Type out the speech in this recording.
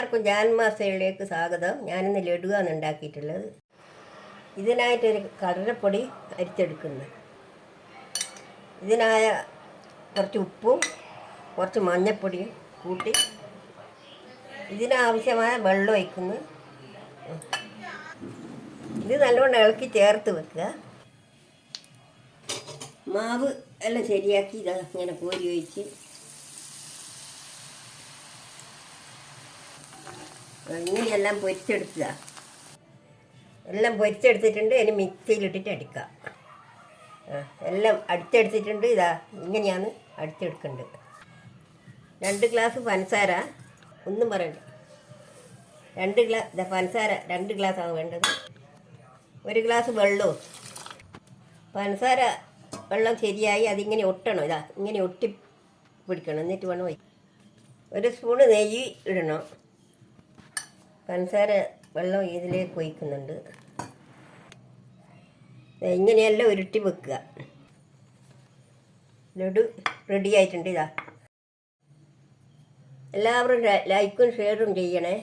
എല്ലാവർക്കും ജാൻമാസയിലേക്ക് സ്വാഗതം. ഞാനിന്ന് ലഡുവാണ് ഉണ്ടാക്കിയിട്ടുള്ളത്. ഇതിനായിട്ടൊരു കടലപ്പൊടി അരിച്ചെടുക്കുന്നത്. ഇതിനായ കുറച്ച് ഉപ്പും കുറച്ച് മഞ്ഞൾപ്പൊടിയും കൂട്ടി ഇതിനാവശ്യമായ വെള്ളം ഒഴിക്കുന്നു. ഇത് നല്ലോണം ഇളക്കി ചേർത്ത് വെക്കുക. മാവ് എല്ലാം ശരിയാക്കി ഇതാ ഇങ്ങനെ കോരി ഒഴിച്ച് ഇങ്ങനെയെല്ലാം പൊരിച്ചെടുക്കുക. എല്ലാം പൊരിച്ചെടുത്തിട്ടുണ്ട്. ഇനി മിക്സിയിലിട്ടിട്ട് അടിക്കാം. എല്ലാം അടിച്ചെടുത്തിട്ടുണ്ട്. ഇതാ ഇങ്ങനെയാണ് അടിച്ചെടുക്കേണ്ടത്. 2 ഗ്ലാസ് പഞ്ചസാര, ഒന്നും പറയണ്ട, 2 ഗ്ലാസ് പഞ്ചസാര 2 ഗ്ലാസ്സാണ് വേണ്ടത്. 1 ഗ്ലാസ് വെള്ളവും. പഞ്ചസാര വെള്ളം ശരിയായി അതിങ്ങനെ ഒട്ടണം. ഇതാ ഇങ്ങനെ ഒട്ടി പിടിക്കണം. എന്നിട്ട് വേണം 1 സ്പൂണ് നെയ്യ് ഇടണം. പഞ്ചസാര വെള്ളം ഇതിലേക്ക് ഒഴിക്കുന്നുണ്ട്. ഇങ്ങനെയെല്ലാം ഉരുട്ടി വെക്കുക. ലഡു റെഡി ആയിട്ടുണ്ട്. ഇതാ എല്ലാവരും ലൈക്കും ഷെയറും ചെയ്യണേ.